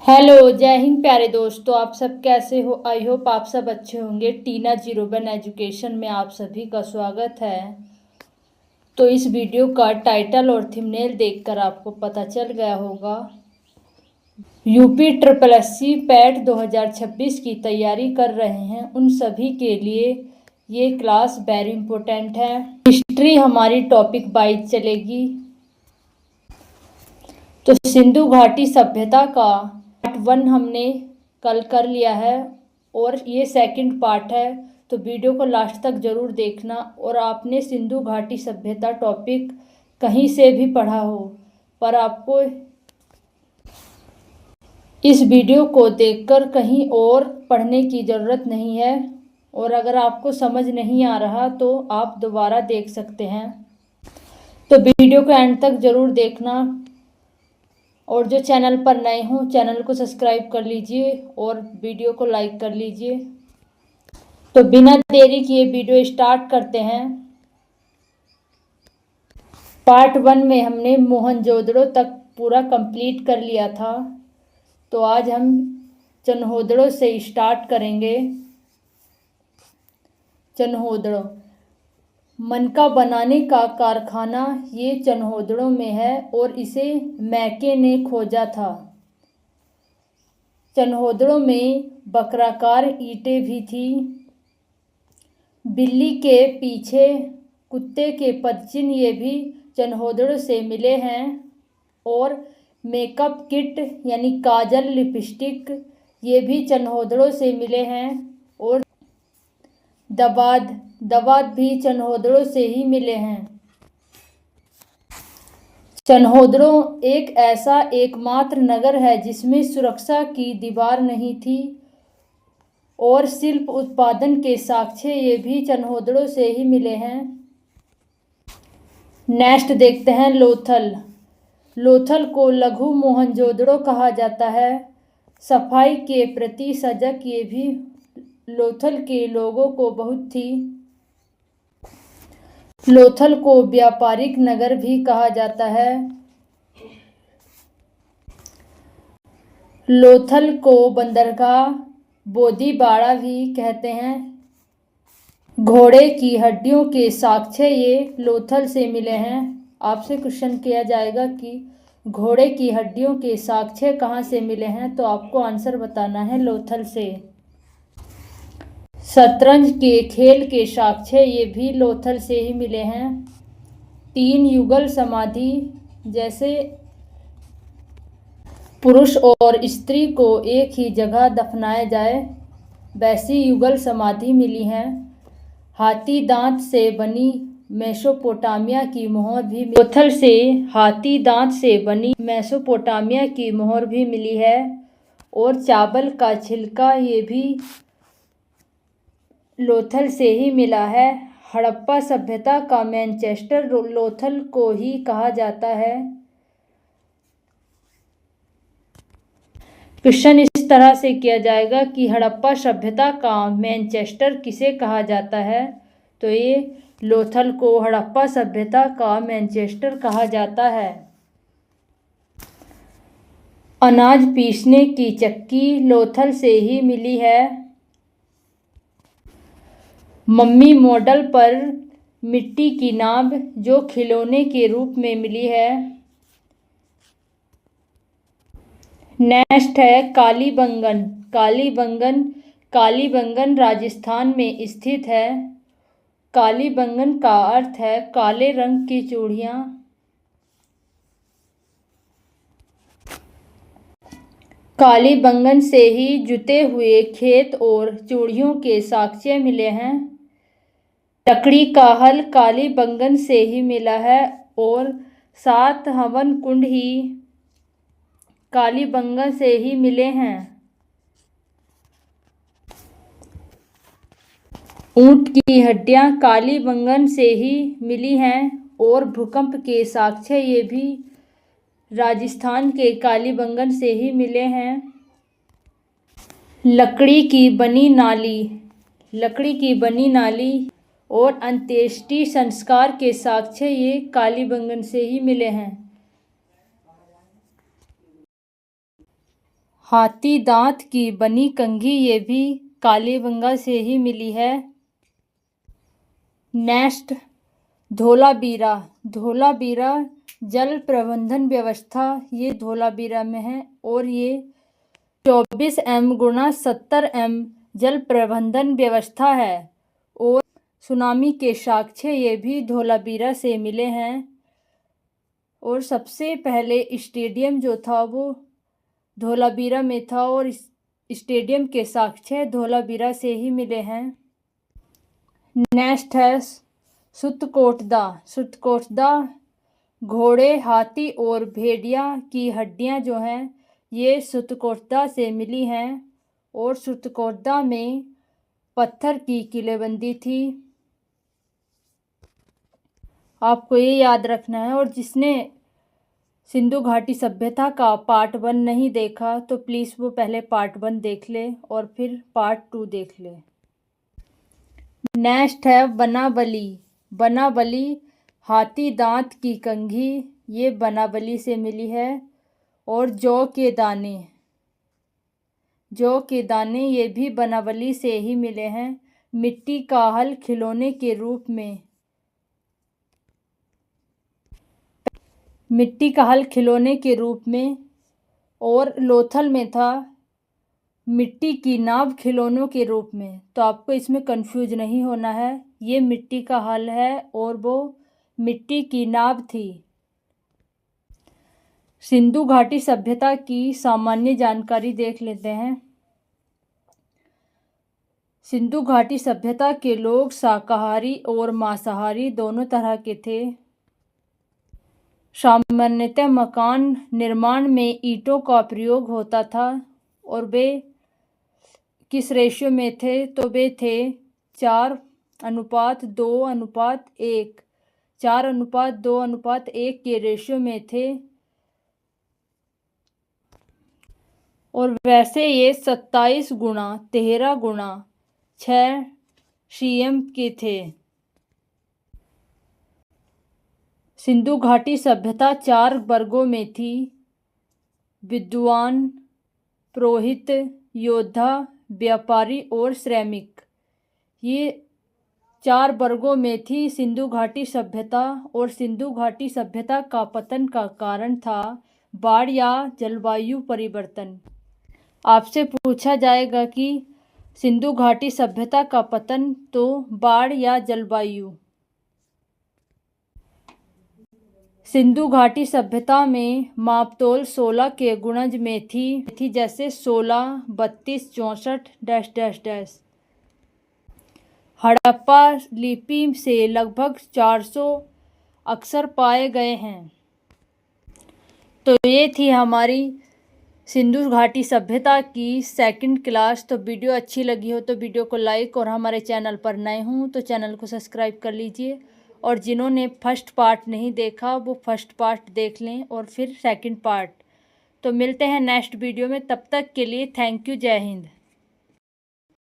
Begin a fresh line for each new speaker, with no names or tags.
Hello, जय हिंद प्यारे दोस्तों। आप सब कैसे हो? आई होप आप सब अच्छे होंगे। टीना 01 एजुकेशन में आप सभी का स्वागत है। तो इस वीडियो का टाइटल और थंबनेल देखकर आपको पता चल गया होगा, यूपी SSC पैट 2026 की तैयारी कर रहे हैं उन सभी के लिए ये क्लास वेरी इंपॉर्टेंट है। हिस्ट्री हमारी टॉपिक वाइज चलेगी। तो सिंधु घाटी सभ्यता का पार्ट 1 हमने कल कर लिया है और ये सेकंड पार्ट है, तो वीडियो को लास्ट तक ज़रूर देखना। और आपने सिंधु घाटी सभ्यता टॉपिक कहीं से भी पढ़ा हो, पर आपको इस वीडियो को देखकर कहीं और पढ़ने की ज़रूरत नहीं है। और अगर आपको समझ नहीं आ रहा तो आप दोबारा देख सकते हैं। तो वीडियो को एंड तक ज़रूर देखना। और जो चैनल पर नए हों, चैनल को सब्सक्राइब कर लीजिए और वीडियो को लाइक कर लीजिए। तो बिना देरी किए वीडियो स्टार्ट करते हैं। पार्ट 1 में हमने मोहनजोदड़ो तक पूरा कंप्लीट कर लिया था, तो आज हम चन्होदड़ो से स्टार्ट करेंगे। चन्होदड़ो मनका बनाने का कारखाना ये चन्होदड़ो में है और इसे मैके ने खोजा था। चन्होदड़ो में बकराकार ईंटें भी थी। बिल्ली के पीछे कुत्ते के पदचिन्ह ये भी चन्होदड़ो से मिले हैं। और मेकअप किट यानी काजल, लिपस्टिक ये भी चन्होदड़ो से मिले हैं। और दवात भी चन्होदड़ो से ही मिले हैं। चन्होदड़ो एक ऐसा एकमात्र नगर है जिसमें सुरक्षा की दीवार नहीं थी और शिल्प उत्पादन के साक्ष्य ये भी चन्होदड़ो से ही मिले हैं। नेक्स्ट देखते हैं लोथल। लोथल को लघु मोहनजोदड़ो कहा जाता है। सफाई के प्रति सजग ये भी लोथल के लोगों को बहुत थी। लोथल को व्यापारिक नगर भी कहा जाता है। लोथल को बंदरगाह, बोदीबाड़ा भी कहते हैं। घोड़े की हड्डियों के साक्ष्य ये लोथल से मिले हैं। आपसे क्वेश्चन किया जाएगा कि घोड़े की हड्डियों के साक्ष्य कहाँ से मिले हैं, तो आपको आंसर बताना है लोथल से। शतरंज के खेल के साक्ष्य ये भी लोथल से ही मिले हैं। 3 युगल समाधि, जैसे पुरुष और स्त्री को एक ही जगह दफनाया जाए वैसी युगल समाधि मिली हैं। हाथी दांत से बनी मेसोपोटामिया की मोहर भी लोथल से हाथी दांत से बनी मेसोपोटामिया की मोहर भी मिली है। और चावल का छिलका ये भी लोथल से ही मिला है। हड़प्पा सभ्यता का मैनचेस्टर लोथल को ही कहा जाता है। क्वेश्चन इस तरह से किया जाएगा कि हड़प्पा सभ्यता का मैनचेस्टर किसे कहा जाता है, तो ये लोथल को हड़प्पा सभ्यता का मैनचेस्टर कहा जाता है। अनाज पीसने की चक्की लोथल से ही मिली है। मम्मी मॉडल पर मिट्टी की नाव जो खिलौने के रूप में मिली है। नेक्स्ट है कालीबंगन। कालीबंगन राजस्थान में स्थित है। कालीबंगन का अर्थ है काले रंग की चूड़ियाँ। कालीबंगन से ही जुते हुए खेत और चूड़ियों के साक्ष्य मिले हैं। लकड़ी का हल कालीबंगन से ही मिला है और 7 हवन कुंड ही कालीबंगन से ही मिले हैं। ऊंट की हड्डियां कालीबंगन से ही मिली हैं और भूकंप के साक्ष्य ये भी राजस्थान के कालीबंगन से ही मिले हैं। लकड़ी की बनी नाली और अंत्येष्टि संस्कार के साक्ष्य ये कालीबंगन से ही मिले हैं। हाथी दांत की बनी कंघी, ये भी कालीबंगा से ही मिली है। नेक्स्ट, धोलावीरा। धोलावीरा जल प्रबंधन व्यवस्था, ये धोलावीरा में है और ये 24 M×70 M जल प्रबंधन व्यवस्था है। और सुनामी के साक्ष्य ये भी धोलावीरा से मिले हैं। और सबसे पहले स्टेडियम जो था वो धोलावीरा में था और इस स्टेडियम के साक्ष्य धोलावीरा से ही मिले हैं। नेक्स्ट है सुतकोटदा। सुतकोटदा घोड़े, हाथी और भेड़िया की हड्डियां जो हैं ये सुतकोटदा से मिली हैं। और सुतकोटदा में पत्थर की किलेबंदी थी। आपको ये याद रखना है। और जिसने सिंधु घाटी सभ्यता का पार्ट 1 नहीं देखा तो प्लीज़ वो पहले पार्ट 1 देख ले और फिर पार्ट 2 देख ले। नेक्स्ट है बनाबली। बनाबली हाथी दांत की कंघी, ये बनाबली से मिली है। और जौ के दाने, जौ के दाने ये भी बनाबली से ही मिले हैं। मिट्टी का हल खिलौने के रूप में, मिट्टी का हल खिलौने के रूप में। और लोथल में था मिट्टी की नाव खिलौनों के रूप में। तो आपको इसमें कंफ्यूज नहीं होना है, ये मिट्टी का हल है और वो मिट्टी की नाव थी। सिंधु घाटी सभ्यता की सामान्य जानकारी देख लेते हैं। सिंधु घाटी सभ्यता के लोग शाकाहारी और मांसाहारी दोनों तरह के थे। सामान्यतः मकान निर्माण में ईंटों का प्रयोग होता था। और वे किस रेशियो में थे, तो वे थे 4:2:1, 4:2:1 के रेशियो में थे। और वैसे ये 27x13x6 cm के थे। सिंधु घाटी सभ्यता 4 वर्गों में थी: विद्वान, पुरोहित, योद्धा, व्यापारी और श्रमिक। ये 4 वर्गों में थी सिंधु घाटी सभ्यता। और सिंधु घाटी सभ्यता का पतन का कारण था बाढ़ या जलवायु परिवर्तन। आपसे पूछा जाएगा कि सिंधु घाटी सभ्यता का पतन, तो बाढ़ या जलवायु। सिंधु घाटी सभ्यता में मापतोल 16 के गुणज में थी, जैसे 16, 32, 64 .. हड़प्पा लिपि से लगभग 400 अक्षर पाए गए हैं। तो ये थी हमारी सिंधु घाटी सभ्यता की सेकंड क्लास। तो वीडियो अच्छी लगी हो तो वीडियो को लाइक, और हमारे चैनल पर नए हों तो चैनल को सब्सक्राइब कर लीजिए। और जिन्होंने फर्स्ट पार्ट नहीं देखा वो फर्स्ट पार्ट देख लें और फिर सेकंड पार्ट। तो मिलते हैं नेक्स्ट वीडियो में, तब तक के लिए थैंक यू, जय हिंद।